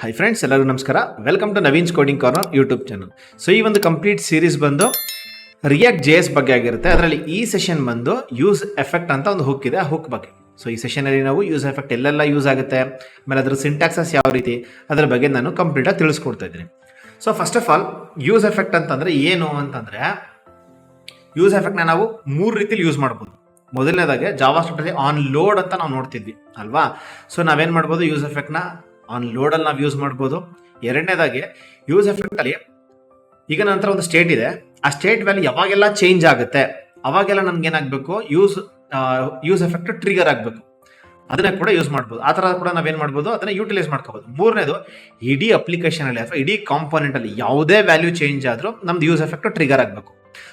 High friends, ಎಲ್ಲರಿಗೂ ನಮಸ್ಕಾರ. Welcome to Naveen's coding corner YouTube channel. So ಈ ಒಂದು ಕಂಪ್ಲೀಟ್ ಸೀರೀಸ್ ಬಂದು ರಿಯಾಕ್ಟ್ JS ಬಗ್ಗೆ ಆಗಿರುತ್ತೆ. ಅದರಲ್ಲಿ ಈ ಸೆಷನ್ ಬಂದು ಯೂಸ್ ಎಫೆಕ್ಟ್ ಅಂತ ಒಂದು ಹುಕ್ ಇದೆ, ಆ ಹುಕ್ ಬಗ್ಗೆ. ಸೊ ಈ ಸೆಷನಲ್ಲಿ ನಾವು ಯೂಸ್ ಎಫೆಕ್ಟ್ ಎಲ್ಲೆಲ್ಲ ಯೂಸ್ ಆಗುತ್ತೆ, ಆಮೇಲೆ ಅದರ ಸಿಂಟ್ಯಾಕ್ಸಸ್ ಯಾವ ರೀತಿ, ಅದರ ಬಗ್ಗೆ ನಾನು ಕಂಪ್ಲೀಟಾಗಿ ತಿಳಿಸ್ಕೊಡ್ತಾ ಇದ್ದೀನಿ. So first of all use effect ಅಂತಂದರೆ ಏನು ಅಂತಂದರೆ, ಯೂಸ್ ಎಫೆಕ್ಟ್ನ ನಾವು 3 ರೀತಿಲಿ ಯೂಸ್ ಮಾಡ್ಬೋದು. ಮೊದಲನೇದಾಗೆ ಜಾವಾಸ್ಕ್ರಿಪ್ಟಲ್ಲಿ ಆನ್ ಲೋಡ್ ಅಂತ ನಾವು ನೋಡ್ತಿದ್ವಿ ಅಲ್ವಾ. ಸೊ ನಾವೇನು ಮಾಡ್ಬೋದು, ಯೂಸ್ ಎಫೆಕ್ಟ್ನ ಆನ್ ಲೋಡಲ್ಲಿ ನಾವು ಯೂಸ್ ಮಾಡ್ಬೋದು. ಎರಡನೇದಾಗಿ ಯೂಸ್ ಎಫೆಕ್ಟಲ್ಲಿ ಈಗ ನನ್ನ ಹತ್ರ ಒಂದು ಸ್ಟೇಟ್ ಇದೆ, ಆ ಸ್ಟೇಟ್ ವ್ಯಾಲ್ಯೂ ಯಾವಾಗೆಲ್ಲ ಚೇಂಜ್ ಆಗುತ್ತೆ ಅವಾಗೆಲ್ಲ ನಮ್ಗೆ ಏನಾಗಬೇಕು, ಯೂಸ್ ಎಫೆಕ್ಟ್ ಟ್ರಿಗರ್ ಆಗಬೇಕು. ಅದನ್ನ ಕೂಡ ಯೂಸ್ ಮಾಡ್ಬೋದು. ಆ ಥರ ಕೂಡ ನಾವೇನು ಮಾಡ್ಬೋದು, ಅದನ್ನ ಯೂಟಿಲೈಸ್ ಮಾಡ್ಕೋಬೋದು. ಮೂರನೇದು, ಇಡೀ ಅಪ್ಲಿಕೇಶನಲ್ಲಿ ಅಥವಾ ಇಡೀ ಕಾಂಪೋನೆಂಟಲ್ಲಿ ಯಾವುದೇ ವ್ಯಾಲ್ಯೂ ಚೇಂಜ್ ಆದರೂ ನಮ್ದು ಯೂಸ್ ಎಫೆಕ್ಟ್ ಟ್ರಿಗರ್ ಆಗಬೇಕು.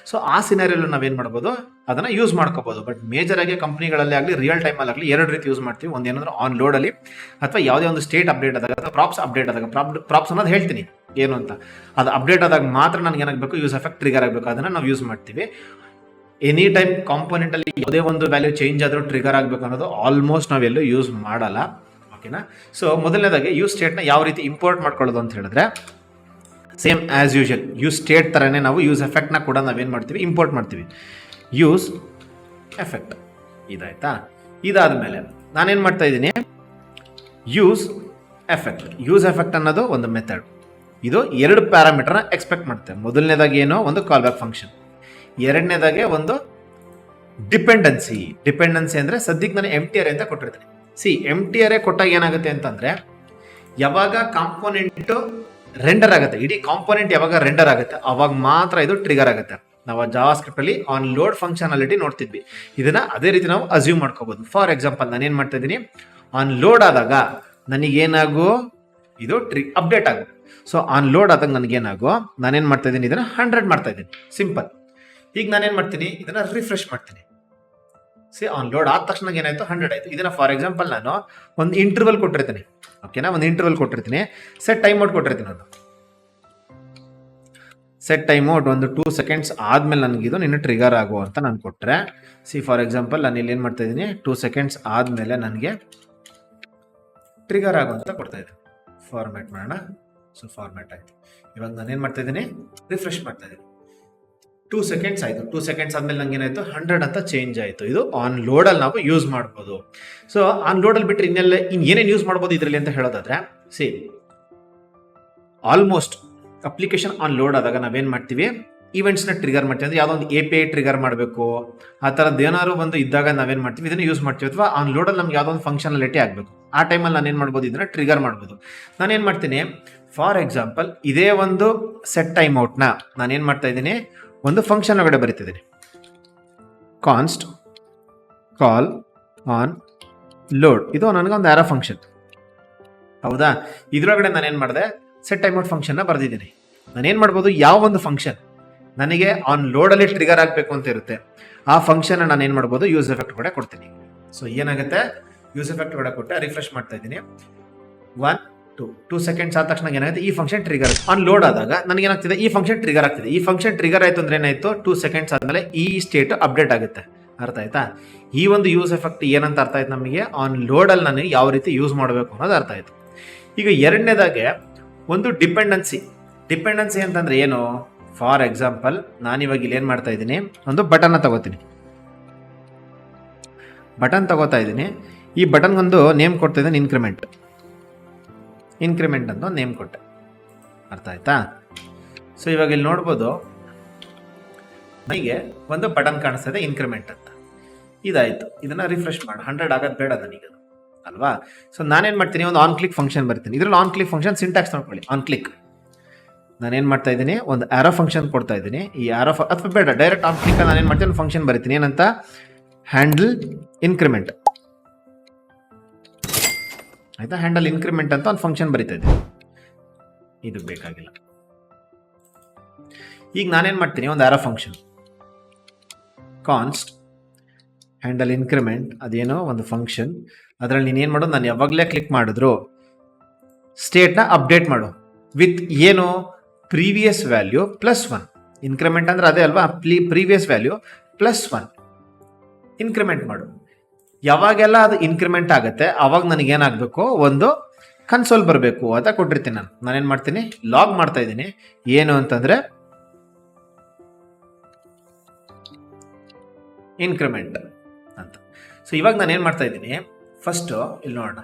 ಸೊ ಆ ಸಿನಾರಿಯಲ್ಲಿ ನಾವೇನು ಮಾಡ್ಬೋದು, ಅದನ್ನು ಯೂಸ್ ಮಾಡ್ಕೋಬೋದು. ಬಟ್ ಮೇಜರ್ ಆಗಿ ಕಂಪ್ನಿಗಳಲ್ಲಿ ಆಗಲಿ ರಿಯಲ್ ಟೈಮಲ್ಲಿ ಆಗಲಿ 2 ರೀತಿ ಯೂಸ್ ಮಾಡ್ತೀವಿ. ಒಂದು ಏನಂದ್ರೆ ಆನ್ ಲೋಡಲ್ಲಿ, ಅಥವಾ ಯಾವುದೇ ಒಂದು ಸ್ಟೇಟ್ ಅಪ್ಡೇಟ್ ಆದಾಗ ಅಥವಾ ಪ್ರಾಪ್ಸ್ ಅಪ್ಡೇಟ್ ಆದಾಗ. ಪ್ರಾಪ್ಸ್ ಅನ್ನೋದು ಹೇಳ್ತೀನಿ ಏನು ಅಂತ, ಅದು ಅಪ್ಡೇಟ್ ಆದಾಗ ಮಾತ್ರ ನನಗೆ ಏನಾಗಬೇಕು, ಯೂಸ್ ಎಫೆಕ್ಟ್ ಟ್ರಿಗರ್ ಆಗಬೇಕು. ಅದನ್ನು ನಾವು ಯೂಸ್ ಮಾಡ್ತೀವಿ. ಎನಿ ಟೈಮ್ ಕಾಂಪೋನೆಂಟಲ್ಲಿ ಯಾವುದೇ ಒಂದು ವ್ಯಾಲ್ಯೂ ಚೇಂಜ್ ಆದರೂ ಟ್ರಿಗರ್ ಆಗಬೇಕು ಅನ್ನೋದು ಆಲ್ಮೋಸ್ಟ್ ನಾವೆಲ್ಲೂ ಯೂಸ್ ಮಾಡಲ್ಲ. ಓಕೆನಾ. ಸೊ ಮೊದಲನೇದಾಗಿ ಯೂಸ್ ಸ್ಟೇಟ್ನ ಯಾವ ರೀತಿ ಇಂಪೋರ್ಟ್ ಮಾಡ್ಕೊಳ್ಳೋದು ಅಂತ ಹೇಳಿದ್ರೆ, same as usual use state ಥರನೇ ನಾವು ಯೂಸ್ ಎಫೆಕ್ಟ್ನ ಕೂಡ ನಾವೇನು ಮಾಡ್ತೀವಿ, ಇಂಪೋರ್ಟ್ ಮಾಡ್ತೀವಿ. ಯೂಸ್ ಎಫೆಕ್ಟ್ ಇದಾಯ್ತಾ. ಇದಾದಮೇಲೆ ನಾನೇನು ಮಾಡ್ತಾ ಇದ್ದೀನಿ, ಯೂಸ್ ಎಫೆಕ್ಟ್ ಅನ್ನೋದು ಒಂದು ಮೆಥಡ್. ಇದು 2 ಪ್ಯಾರಾಮೀಟರ್ನ ಎಕ್ಸ್ಪೆಕ್ಟ್ ಮಾಡುತ್ತೆ. ಮೊದಲನೇದಾಗಿ ಏನೋ ಒಂದು ಕಾಲ್ ಬ್ಯಾಕ್ ಫಂಕ್ಷನ್, ಎರಡನೇದಾಗೆ ಒಂದು ಡಿಪೆಂಡೆನ್ಸಿ ಅಂದರೆ ಸದ್ಯಕ್ಕೆ ನಾನು MTR ಅಂತ ಕೊಟ್ಟಿರ್ತೀನಿ. MTR ಕೊಟ್ಟಾಗ ಏನಾಗುತ್ತೆ ಅಂತಂದರೆ, ಯಾವಾಗ ಕಾಂಪೋನೆಂಟು ರೆಂಡರ್ ಆಗುತ್ತೆ, ಇಡೀ ಕಾಂಪೋನೆಂಟ್ ಯಾವಾಗ ರೆಂಡರ್ ಆಗುತ್ತೆ ಅವಾಗ ಮಾತ್ರ ಇದು ಟ್ರಿಗರ್ ಆಗುತ್ತೆ. ನಾವು ಜಾವಾಸ್ಕ್ರಿಪ್ಟಲ್ಲಿ ಆನ್ ಲೋಡ್ ಫಂಕ್ಷನಾಲಿಟಿ ನೋಡ್ತಿದ್ವಿ, ಇದನ್ನ ಅದೇ ರೀತಿ ನಾವು ಅಸ್ಯೂಮ್ ಮಾಡ್ಕೋಬಹುದು. ಫಾರ್ ಎಕ್ಸಾಂಪಲ್ ನಾನೇನು ಮಾಡ್ತಾ ಇದ್ದೀನಿ, ಆನ್ ಲೋಡ್ ಆದಾಗ ನನಗೇನಾಗೋ ಇದು ಅಪ್ಡೇಟ್ ಆಗು. ಸೊ ಆನ್ ಲೋಡ್ ಆದಾಗ ನನಗೇನಾಗೋ, ನಾನೇನು ಮಾಡ್ತಾ ಇದ್ದೀನಿ, ಇದನ್ನ 100 ಮಾಡ್ತಾ ಇದ್ದೀನಿ. ಸಿಂಪಲ್. ಈಗ ನಾನೇನು ಮಾಡ್ತೀನಿ, ಇದನ್ನ ರಿಫ್ರೆಶ್ ಮಾಡ್ತೀನಿ. ಆನ್ ಲೋಡ್ ಆದ ತಕ್ಷಣ ಏನಾಯ್ತು, 100 ಆಯ್ತು. ಇದನ್ನ ಫಾರ್ ಎಕ್ಸಾಂಪಲ್ ನಾನು ಒಂದು ಇಂಟರ್ವಲ್ ಕೊಟ್ಟಿರ್ತೀನಿ. ಓಕೆನಾ, ಒಂದು ಇಂಟರ್ವಲ್ ಕೊಟ್ಟಿರ್ತೀನಿ, ಸೆಟ್ ಟೈಮ್ ಔಟ್ ಕೊಟ್ಟಿರ್ತೀನಿ. ಅದು ಸೆಟ್ ಟೈಮ್ ಔಟ್ ಒಂದು 2 ಸೆಕೆಂಡ್ಸ್ ಆದ್ಮೇಲೆ ನನಗಿದು ನಿನ್ನ ಟ್ರಿಗರ್ ಆಗೋ ಅಂತ ನಾನು ಕೊಟ್ಟರೆ, ಫಾರ್ ಎಕ್ಸಾಂಪಲ್ ನಾನು ಇಲ್ಲಿ ಏನು ಮಾಡ್ತಾ ಇದ್ದೀನಿ, 2 ಸೆಕೆಂಡ್ಸ್ ಆದಮೇಲೆ ನನಗೆ ಟ್ರಿಗರ್ ಆಗೋ ಅಂತ ಕೊಡ್ತಾ ಇದ್ದೀನಿ. ಫಾರ್ಮ್ಯಾಟ್ ಮಾಡೋಣ. ಸೊ ಫಾರ್ಮ್ಯಾಟ್ ಆಯಿತು. ಇವಾಗ ನಾನೇನು ಮಾಡ್ತಾ ಇದ್ದೀನಿ, ರಿಫ್ರೆಶ್ ಮಾಡ್ತಾ ಇದ್ದೀನಿ. 2 ಸೆಕೆಂಡ್ಸ್ ಆಯಿತು. 2 ಸೆಕೆಂಡ್ಸ್ ಆದಮೇಲೆ ನಂಗೆ ಏನಾಯಿತು, 100 ಅಂತ ಚೇಂಜ್ ಆಯಿತು. ಇದು ಆನ್ ಲೋಡಲ್ಲಿ ನಾವು ಯೂಸ್ ಮಾಡ್ಬೋದು. ಸೊ ಆನ್ ಲೋಡಲ್ಲಿ ಬಿಟ್ಟರೆ ಏನೇನು ಯೂಸ್ ಮಾಡ್ಬೋದು ಇದರಲ್ಲಿ ಅಂತ ಹೇಳೋದಾದ್ರೆ, ಆಲ್ಮೋಸ್ಟ್ ಅಪ್ಲಿಕೇಶನ್ ಆನ್ ಲೋಡ್ ಆದಾಗ ನಾವೇನು ಮಾಡ್ತೀವಿ, ಈವೆಂಟ್ಸ್ನ ಟ್ರಿಗರ್ ಮಾಡ್ತೀವಿ. ಅಂದರೆ ಯಾವುದೋ ಒಂದು API ಟ್ರಿಗರ್ ಮಾಡಬೇಕು, ಆ ಥರದ್ದು ಏನಾದ್ರು ಒಂದು ಇದ್ದಾಗ ನಾವೇನು ಮಾಡ್ತೀವಿ, ಇದನ್ನು ಯೂಸ್ ಮಾಡ್ತೀವಿ. ಅಥವಾ ಆನ್ ಲೋಡಲ್ಲಿ ನಮ್ಗೆ ಯಾವುದೋ ಒಂದು ಫಂಕ್ಷನಾಲಿಟಿ ಆಗಬೇಕು, ಆ ಟೈಮಲ್ಲಿ ನಾನೇನು ಮಾಡ್ಬೋದು, ಇದನ್ನು ಟ್ರಿಗರ್ ಮಾಡ್ಬೋದು. ನಾನೇನು ಮಾಡ್ತೀನಿ, ಫಾರ್ ಎಕ್ಸಾಂಪಲ್ ಇದೇ ಒಂದು ಸೆಟ್ ಟೈಮ್ ಔಟ್ನ ನಾನೇನು ಮಾಡ್ತಾ ಇದ್ದೀನಿ, ಒಂದು ಫಂಕ್ಷನ್ ಒಳಗಡೆ ಬರೀತಿದ್ದೀನಿ. ಕಾನ್ಸ್ಟ್ ಕಾಲ್ ಆನ್ ಲೋಡ್, ಇದು ನನಗೊಂದು ಆರೋ ಫಂಕ್ಷನ್. ಹೌದಾ. ಇದರೊಳಗಡೆ ನಾನೇನು ಮಾಡಿದೆ, ಸೆಟ್ ಟೈಮ್ ಔಟ್ ಫಂಕ್ಷನ್ನ ಬರೆದಿದ್ದೀನಿ. ನಾನೇನು ಮಾಡ್ಬೋದು, ಯಾವ ಒಂದು ಫಂಕ್ಷನ್ ನನಗೆ ಆನ್ ಲೋಡಲ್ಲಿ ಟ್ರಿಗರ್ ಆಗಬೇಕು ಅಂತ ಇರುತ್ತೆ, ಆ ಫಂಕ್ಷನ್ ನಾನೇನು ಮಾಡ್ಬೋದು, ಯೂಸ್ ಎಫೆಕ್ಟ್ ಕೂಡ ಕೊಡ್ತೀನಿ. ಸೊ ಏನಾಗುತ್ತೆ, ಯೂಸ್ ಎಫೆಕ್ಟ್ ಕೂಡ ಕೊಟ್ಟೆ, ರಿಫ್ರೆಶ್ ಮಾಡ್ತಾ ಇದ್ದೀನಿ. 1 2 ಸೆಕೆಂಡ್ಸ್ ಆದ ತಕ್ಷಣ ಏನಾಗುತ್ತೆ, ಈ ಫಂಕ್ಷನ್ ಟ್ರಿಗರ್ ಆನ್ ಲೋಡ್ ಆದಾಗ ನನಗೇನಾಗ್ತಿದೆ, ಈ ಫಂಕ್ಷನ್ ಟ್ರಿಗರ್ ಆಗ್ತಿದೆ. ಈ ಫಂಕ್ಷನ್ ಟ್ರಿಗರ್ ಆಯಿತು ಅಂದ್ರೆ ಏನಾಯಿತು, 2 ಸೆಕೆಂಡ್ಸ್ ಆದಮೇಲೆ ಈ ಸ್ಟೇಟ್ ಅಪ್ಡೇಟ್ ಆಗುತ್ತೆ. ಅರ್ಥ ಆಯ್ತಾ. ಈ ಒಂದು ಯೂಸ್ ಎಫೆಕ್ಟ್ ಏನಂತ ಅರ್ಥ ಆಯ್ತು ನಮಗೆ, ಆನ್ ಲೋಡಲ್ಲಿ ನನಗೆ ಯಾವ ರೀತಿ ಯೂಸ್ ಮಾಡಬೇಕು ಅನ್ನೋದು ಅರ್ಥ ಆಯಿತು. ಈಗ ಎರಡನೇದಾಗೆ ಒಂದು ಡಿಪೆಂಡೆನ್ಸಿ ಅಂತಂದ್ರೆ ಏನು, ಫಾರ್ ಎಕ್ಸಾಂಪಲ್ ನಾನಿವಾಗ ಇಲ್ಲಿ ಏನು ಮಾಡ್ತಾ ಇದ್ದೀನಿ, ಒಂದು ಬಟನ್ನ ತಗೋತೀನಿ. ಬಟನ್ ತಗೋತಾ ಇದ್ದೀನಿ. ಈ ಬಟನ್ಗೊಂದು ನೇಮ್ ಕೊಡ್ತಾ ಇದ್ದೀನಿ, ಇನ್ಕ್ರಿಮೆಂಟ್ ಅಂತ ನೇಮ್ ಕೊಟ್ಟೆ. ಅರ್ಥ ಆಯ್ತಾ. ಸೊ ಇವಾಗ ಇಲ್ಲಿ ನೋಡ್ಬೋದು, ನನಗೆ ಒಂದು ಬಟನ್ ಕಾಣಿಸ್ತಾ ಇದೆ, ಇನ್ಕ್ರಿಮೆಂಟ್ ಅಂತ. ಇದಾಯಿತು. ಇದನ್ನು ರಿಫ್ರೆಶ್ ಮಾಡಿ. 100 ಆಗೋದು ಬೇಡ ನನಗೆ ಅಲ್ವಾ. ಸೊ ನಾನೇನು ಮಾಡ್ತೀನಿ, ಒಂದು ಆನ್ ಕ್ಲಿಕ್ ಫಂಕ್ಷನ್ ಬರ್ತೀನಿ. ಇದರಲ್ಲಿ ಆನ್ ಕ್ಲಿಕ್ ಫಂಕ್ಷನ್ ಸಿಂಟ್ಯಾಕ್ಸ್ ನೋಡ್ಕೊಳ್ಳಿ. ಆನ್ ಕ್ಲಿಕ್ ನಾನೇನು ಮಾಡ್ತಾ ಇದ್ದೀನಿ, ಒಂದು ಆರೋ ಫಂಕ್ಷನ್ ಕೊಡ್ತಾ ಇದ್ದೀನಿ. ಈ ಆರೋ ಅಥವಾ ಬೇಡ, ಡೈರೆಕ್ಟ್ ಆನ್ ಕ್ಲಿಕ್ ನಾನೇನು ಮಾಡ್ತೀನಿ, ಒಂದು ಫಂಕ್ಷನ್ ಬರಿತೀನಿ. ಏನಂತ, ಹ್ಯಾಂಡಲ್ ಇನ್ಕ್ರಿಮೆಂಟ್. ಆಯ್ತಾ. ಹ್ಯಾಂಡಲ್ ಇನ್ಕ್ರಿಮೆಂಟ್ ಅಂತ ಒಂದು ಫಂಕ್ಷನ್ ಬರಿತಾ ಇದ್ದೀನಿ. ಇದು ಬೇಕಾಗಿಲ್ಲ. ಈಗ ನಾನೇನು ಮಾಡ್ತೀನಿ, ಒಂದು ಆರೋ ಫಂಕ್ಷನ್ ಕಾನ್ಸ್ಟ್ ಹ್ಯಾಂಡಲ್ ಇನ್ಕ್ರಿಮೆಂಟ್, ಅದೇನೋ ಒಂದು ಫಂಕ್ಷನ್. ಅದರಲ್ಲಿ ನೀನೇನು ಮಾಡೋದು, ನಾನು ಯಾವಾಗಲೇ ಕ್ಲಿಕ್ ಮಾಡಿದ್ರು ಸ್ಟೇಟ್ನ ಅಪ್ಡೇಟ್ ಮಾಡು ವಿತ್ ಏನು, ಪ್ರೀವಿಯಸ್ ವ್ಯಾಲ್ಯೂ +1. ಇನ್ಕ್ರಿಮೆಂಟ್ ಅಂದರೆ ಅದೇ ಅಲ್ವಾ, ಪ್ರೀವಿಯಸ್ ವ್ಯಾಲ್ಯೂ +1 ಇನ್ಕ್ರಿಮೆಂಟ್ ಮಾಡು. ಯಾವಾಗೆಲ್ಲ ಅದು ಇನ್ಕ್ರಿಮೆಂಟ್ ಆಗುತ್ತೆ ಅವಾಗ ನನಗೇನಾಗಬೇಕು, ಒಂದು ಕನ್ಸೋಲ್ ಬರಬೇಕು ಅಂತ ಕೊಟ್ಟಿರ್ತೀನಿ. ನಾನೇನು ಮಾಡ್ತೀನಿ, ಲಾಗ್ ಮಾಡ್ತಾ ಇದ್ದೀನಿ. ಏನು ಅಂತಂದರೆ ಇನ್ಕ್ರಿಮೆಂಟ್ ಅಂತ. ಸೊ ಇವಾಗ ನಾನು ಏನು ಮಾಡ್ತಾ ಇದ್ದೀನಿ, ಫಸ್ಟು ಇಲ್ಲಿ ನೋಡೋಣ,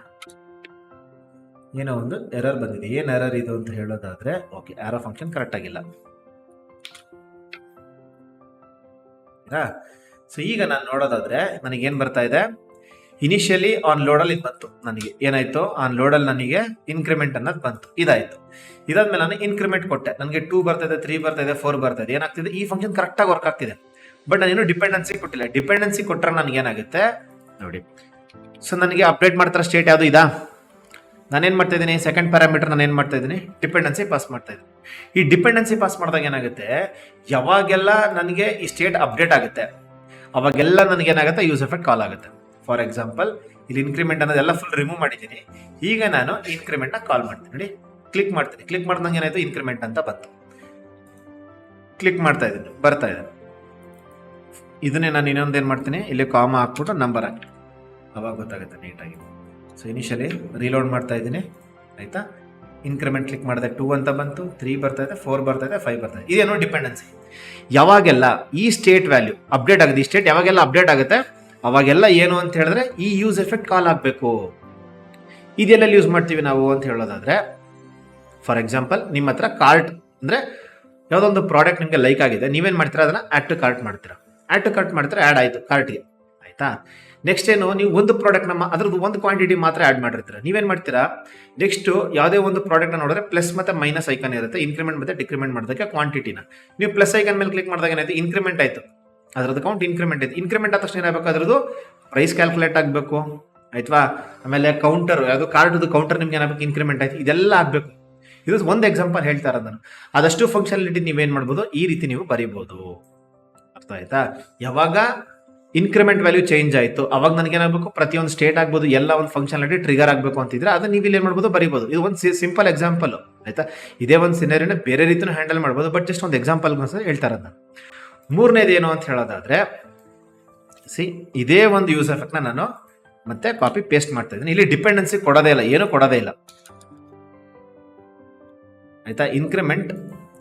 ಏನೋ ಒಂದು ಎರರ್ ಬಂದಿದೆ. ಏನು ಎರರ್ ಇದು ಅಂತ ಹೇಳೋದಾದರೆ, ಓಕೆ, ಆರೋ ಫಂಕ್ಷನ್ ಕರೆಕ್ಟ್ ಆಗಿಲ್ಲ. ಸೊ ಈಗ ನಾನು ನೋಡೋದಾದರೆ ನನಗೇನು ಬರ್ತಾ ಇದೆ, ಇನಿಷಿಯಲಿ ಆನ್ ಲೋಡಲ್ಲಿ ಇದು ಬಂತು. ನನಗೆ ಏನಾಯಿತು, ಆನ್ ಲೋಡಲ್ಲಿ ನನಗೆ ಇನ್ಕ್ರಿಮೆಂಟ್ ಅನ್ನೋದು ಬಂತು. ಇದಾಯಿತು. ಇದಾದ್ಮೇಲೆ ನಾನು ಇನ್ಕ್ರಿಮೆಂಟ್ ಕೊಟ್ಟೆ. ನನಗೆ 2 ಬರ್ತಾಯಿದೆ, 3 ಬರ್ತಾಯಿದೆ, 4 ಬರ್ತಾಯಿದೆ. ಏನಾಗ್ತಿದೆ, ಈ ಫಂಕ್ಷನ್ ಕರೆಕ್ಟಾಗಿ ವರ್ಕ್ ಆಗ್ತಿದೆ. ಬಟ್ ನಾನೇನು ಡಿಪೆಂಡೆನ್ಸಿ ಕೊಟ್ಟಿಲ್ಲ. ಡಿಪೆಂಡೆನ್ಸಿ ಕೊಟ್ಟರೆ ನನಗೇನಾಗುತ್ತೆ ನೋಡಿ. ಸೊ ನನಗೆ ಅಪ್ಡೇಟ್ ಮಾಡ್ತಾರೆ ಸ್ಟೇಟ್ ಯಾವುದು ಇದಾ. ನಾನೇನು ಮಾಡ್ತಾ ಇದ್ದೀನಿ, ಸೆಕೆಂಡ್ ಪ್ಯಾರಾಮೀಟರ್ ನಾನೇನು ಮಾಡ್ತಾ ಇದ್ದೀನಿ, ಡಿಪೆಂಡೆನ್ಸಿ ಪಾಸ್ ಮಾಡ್ತಾ ಇದ್ದೀನಿ. ಈ ಡಿಪೆಂಡೆನ್ಸಿ ಪಾಸ್ ಮಾಡಿದಾಗ ಏನಾಗುತ್ತೆ, ಯಾವಾಗೆಲ್ಲ ನನಗೆ ಈ ಸ್ಟೇಟ್ ಅಪ್ಡೇಟ್ ಆಗುತ್ತೆ ಅವಾಗೆಲ್ಲ ನನಗೇನಾಗುತ್ತೆ, ಯೂಸ್ ಎಫೆಕ್ಟ್ ಕಾಲ್ ಆಗುತ್ತೆ. ಫಾರ್ ಎಕ್ಸಾಂಪಲ್ ಇಲ್ಲಿ ಇನ್ಕ್ರಿಮೆಂಟ್ ಅನ್ನೋದೆಲ್ಲ ಫುಲ್ ರಿಮೂವ್ ಮಾಡಿದ್ದೀನಿ. ಈಗ ನಾನು ಇನ್ಕ್ರಿಮೆಂಟ್ನ ಕಾಲ್ ಮಾಡ್ತೀನಿ. ನೋಡಿ, ಕ್ಲಿಕ್ ಮಾಡ್ತೀನಿ. ಕ್ಲಿಕ್ ಮಾಡಿದಂಗೆ ಏನಾಯಿತು, ಇನ್ಕ್ರಿಮೆಂಟ್ ಅಂತ ಬಂತು. ಕ್ಲಿಕ್ ಮಾಡ್ತಾ ಇದ್ದೀನಿ, ಬರ್ತಾ ಇದೆ. ಇದನ್ನೇ ನಾನು ಇನ್ನೊಂದೇನು ಮಾಡ್ತೀನಿ, ಇಲ್ಲಿ ಕಾಮ ಹಾಕ್ಬಿಟ್ಟು ನಂಬರ್ ಹಾಕಿ, ಅವಾಗ ಗೊತ್ತಾಗುತ್ತೆ ನೀಟಾಗಿ. ಸೊ ಇನಿಷಿಯಲಿ ರೀಲೋಡ್ ಮಾಡ್ತಾ ಇದ್ದೀನಿ, ಆಯಿತಾ. ಇನ್ಕ್ರಿಮೆಂಟ್ ಕ್ಲಿಕ್ ಮಾಡಿದೆ, 2 ಅಂತ ಬಂತು, 3 ಬರ್ತಾ ಇದೆ, 4 ಬರ್ತಾ ಇದೆ, 5 ಬರ್ತಾ ಇದೆ. ಇದೇನೋ ಡಿಪೆಂಡೆನ್ಸಿ. ಯಾವಾಗೆಲ್ಲ ಈ ಸ್ಟೇಟ್ ವ್ಯಾಲ್ಯೂ ಅಪ್ಡೇಟ್ ಆಗುತ್ತೆ, ಈ ಸ್ಟೇಟ್ ಯಾವಾಗೆಲ್ಲ ಅಪ್ಡೇಟ್ ಆಗುತ್ತೆ ಅವಾಗೆಲ್ಲ ಏನು ಅಂತ ಹೇಳಿದ್ರೆ ಈ ಯೂಸ್ ಎಫೆಕ್ಟ್ ಕಾಲ್ ಆಗಬೇಕು. ಇದೆಲ್ಲೆಲ್ಲಿ ಯೂಸ್ ಮಾಡ್ತೀವಿ ನಾವು ಅಂತ ಹೇಳೋದಾದರೆ, ಫಾರ್ ಎಕ್ಸಾಂಪಲ್ ನಿಮ್ಮ ಹತ್ರ ಕಾರ್ಟ್ ಅಂದರೆ ಯಾವುದೋ ಒಂದು ಪ್ರಾಡಕ್ಟ್ ನಿಮಗೆ ಲೈಕ್ ಆಗಿದೆ, ನೀವೇನು ಮಾಡ್ತೀರಾ, ಅದನ್ನು ಆ್ಯಡ್ ಟು ಕಾರ್ಟ್ ಮಾಡ್ತೀರಾ. ಆ್ಯಡ್ ಟು ಕಾರ್ಟ್ ಮಾಡ್ತೀರಾ, ಆ್ಯಡ್ ಆಯಿತು ಕಾರ್ಟ್ಗೆ, ಆಯಿತಾ. ನೆಕ್ಸ್ಟ್ ಏನು, ನೀವು ಒಂದು ಪ್ರಾಡಕ್ಟ್ ಅದ್ರದ್ದು ಒಂದು ಕ್ವಾಂಟಿಟಿ ಮಾತ್ರ ಆ್ಯಡ್ ಮಾಡಿರ್ತೀರ. ನೀವೇನು ಮಾಡ್ತೀರಾ, ನೆಕ್ಸ್ಟು ಯಾವುದೇ ಒಂದು ಪ್ರಾಡಕ್ಟ್ನ ನೋಡಿದ್ರೆ ಪ್ಲಸ್ ಮತ್ತು ಮೈನಸ್ ಐಕನ್ ಇರುತ್ತೆ, ಇನ್ಕ್ರಿಮೆಂಟ್ ಮತ್ತು ಡಿಕ್ರಿಮೆಂಟ್ ಮಾಡೋದಕ್ಕೆ ಕ್ವಾಂಟಿಟಿನ. ನೀವು ಪ್ಲಸ್ ಐಕನ್ ಮೇಲೆ ಕ್ಲಿಕ್ ಮಾಡಿದಾಗ ಏನಾಯ್ತು, ಇನ್ಕ್ರಿಮೆಂಟ್ ಆಯಿತು, ಅದರದ್ದು ಕೌಂಟ್ ಇನ್ಕ್ರಿಮೆಂಟ್ ಆಯ್ತು. ಇನ್ಕ್ರಿಮೆಂಟ್ ಆದ ತಕ್ಷಣ ಏನಾಗಬೇಕು, ಅದರದ್ದು ಪ್ರೈಸ್ ಕ್ಯಾಲ್ಕುಲೇಟ್ ಆಗಬೇಕು, ಆಯ್ತಾ. ಆಮೇಲೆ ಕೌಂಟರ್, ಯಾವುದು ಕಾರ್ಡ್ದು ಕೌಂಟರ್ ನಿಮ್ಗೆ ಏನಾಗಬೇಕು, ಇನ್ಕ್ರಿಮೆಂಟ್ ಆಯ್ತು, ಇದೆಲ್ಲ ಆಗಬೇಕು. ಇದು ಒಂದು ಎಕ್ಸಾಂಪಲ್ ಹೇಳ್ತಾ ಇರೋದು ನಾನು. ಆದಷ್ಟು ಫಂಕ್ಷನಾಲಿಟಿ ನೀವೇನು ಮಾಡ್ಬೋದು, ಈ ರೀತಿ ನೀವು ಬರೀಬೋದು. ಅರ್ಥ ಆಯ್ತಾ. ಯಾವಾಗ ಇನ್ಕ್ರಿಮೆಂಟ್ ವ್ಯಾಲ್ಯೂ ಚೇಂಜ್ ಆಯಿತು ಅವಾಗ ನನಗೇನಾಗಬೇಕು, ಪ್ರತಿಯೊಂದು ಸ್ಟೇಟ್ ಆಗ್ಬೋದು, ಎಲ್ಲ ಒಂದು ಫಂಕ್ಷನಾಲಿಟಿ ಟ್ರಿಗರ್ ಆಗಬೇಕು ಅಂತಿದ್ರೆ ಅದನ್ನ ನೀವು ಇಲ್ಲಿ ಏನು ಮಾಡ್ಬೋದು, ಬರೀಬೋದು. ಇದು ಒಂದು ಸಿಂಪಲ್ ಎಕ್ಸಾಂಪಲ್, ಆಯಿತಾ. ಇದೇ ಒಂದು ಸಿನಾರಿಯೋನ ಬೇರೆ ರೀತಿಯೂ ಹ್ಯಾಂಡಲ್ ಮಾಡ್ಬೋದು, ಬಟ್ ಜಸ್ಟ್ ಒಂದು ಎಕ್ಸಾಂಪಲ್ಗೋಸ್ಕರ ಹೇಳ್ತಾ ಇರೋದು ನಾನು. ಮೂರನೇದು ಏನು ಅಂತ ಹೇಳೋದಾದರೆ, ಇದೇ ಒಂದು ಯೂಸ್ ಎಫೆಕ್ಟ್ನ ನಾನು ಮತ್ತೆ ಕಾಪಿ ಪೇಸ್ಟ್ ಮಾಡ್ತಾ ಇದ್ದೀನಿ. ಇಲ್ಲಿ ಡಿಪೆಂಡೆನ್ಸಿ ಕೊಡೋದೇ ಇಲ್ಲ, ಏನು ಕೊಡೋದೇ ಇಲ್ಲ, ಆಯಿತಾ. ಇನ್ಕ್ರಿಮೆಂಟ್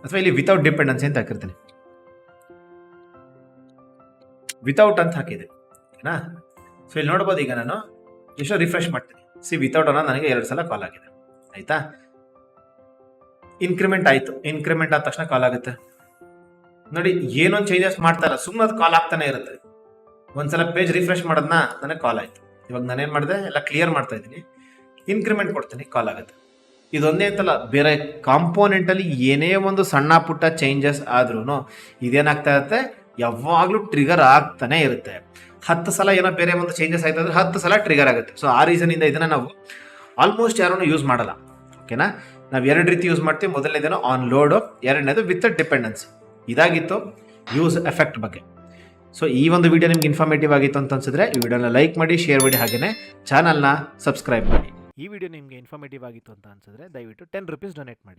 ಅಥವಾ ಇಲ್ಲಿ ವಿತೌಟ್ ಡಿಪೆಂಡೆನ್ಸಿ ಅಂತ ಹಾಕಿರ್ತೀನಿ, ವಿತೌಟ್ ಅಂತ ಹಾಕಿದೆ, ಓಕೆನಾ. ಸೊ ಇಲ್ಲಿ ನೋಡ್ಬೋದು, ಈಗ ನಾನು ಎಷ್ಟೋ ರಿಫ್ರೆಶ್ ಮಾಡ್ತೀನಿ. ವಿತೌಟ್ ಅನ್ನೋ ನನಗೆ 2 ಸಲ ಕಾಲ್ ಆಗಿದೆ, ಆಯಿತಾ. ಇನ್ಕ್ರಿಮೆಂಟ್ ಆಯಿತು, ಇನ್ಕ್ರಿಮೆಂಟ್ ಆದ ತಕ್ಷಣ ಕಾಲ್ ಆಗುತ್ತೆ. ನೋಡಿ, ಏನೊಂದು ಚೇಂಜಸ್ ಮಾಡ್ತಾ ಇಲ್ಲ, ಸುಮ್ಮನೆ ಅದು ಕಾಲ್ ಆಗ್ತಾನೆ ಇರುತ್ತೆ. ಒಂದ್ಸಲ ಪೇಜ್ ರಿಫ್ರೆಶ್ ಮಾಡೋದನ್ನ ನನಗೆ ಕಾಲ್ ಆಯಿತು. ಇವಾಗ ನಾನೇನು ಮಾಡಿದೆ, ಎಲ್ಲ ಕ್ಲಿಯರ್ ಮಾಡ್ತಾ ಇದ್ದೀನಿ, ಇನ್ಕ್ರಿಮೆಂಟ್ ಕೊಡ್ತೀನಿ, ಕಾಲ್ ಆಗುತ್ತೆ. ಇದೊಂದೇ ಅಂತಲ್ಲ, ಬೇರೆ ಕಾಂಪೋನೆಂಟಲ್ಲಿ ಏನೇ ಒಂದು ಸಣ್ಣ ಪುಟ್ಟ ಚೇಂಜಸ್ ಆದ್ರೂ ಇದೇನಾಗ್ತಾ ಇರುತ್ತೆ, ಯಾವಾಗಲೂ ಟ್ರಿಗರ್ ಆಗ್ತಾನೆ ಇರುತ್ತೆ. 10 ಸಲ ಏನೋ ಬೇರೆ ಒಂದು ಚೇಂಜಸ್ ಆಯ್ತು ಅಂದರೆ 10 ಸಲ ಟ್ರಿಗರ್ ಆಗುತ್ತೆ. ಸೊ ಆ ರೀಸನಿಂದ ಇದನ್ನು ನಾವು ಆಲ್ಮೋಸ್ಟ್ ಯಾರೂ ಯೂಸ್ ಮಾಡಲ್ಲ, ಓಕೆನಾ. ನಾವು 2 ರೀತಿ ಯೂಸ್ ಮಾಡ್ತೀವಿ. ಮೊದಲನೇದೇನೋ ಆನ್ ಲೋಡು, ಎರಡನೇದು ವಿತ್ ಡಿಪೆಂಡೆನ್ಸಿ. ಇದಾಗಿತ್ತು ಯೂಸ್ ಎಫೆಕ್ಟ್ ಬಗ್ಗೆ. ಸೊ ಈ ಒಂದು ವಿಡಿಯೋ ನಿಮ್ಗೆ ಇನ್ಫಾರ್ಮೇಟಿವ್ ಆಗಿತ್ತು ಅಂತ ಅನ್ಸಿದ್ರೆ ಈ ವಿಡಿಯೋನ ಲೈಕ್ ಮಾಡಿ, ಶೇರ್ ಮಾಡಿ, ಹಾಗೆಯೇ ಚಾನಲ್ನ ಸಬ್ಸ್ಕ್ರೈಬ್ ಮಾಡಿ. ಈ ವಿಡಿಯೋ ನಿಮಗೆ ಇನ್ಫಾರ್ಮೇಟಿವ್ ಆಗಿತ್ತು ಅಂತ ಅನ್ಸಿದ್ರೆ ದಯವಿಟ್ಟು 10 ರೂಪೀಸ್ ಡೊನೇಟ್ ಮಾಡಿ.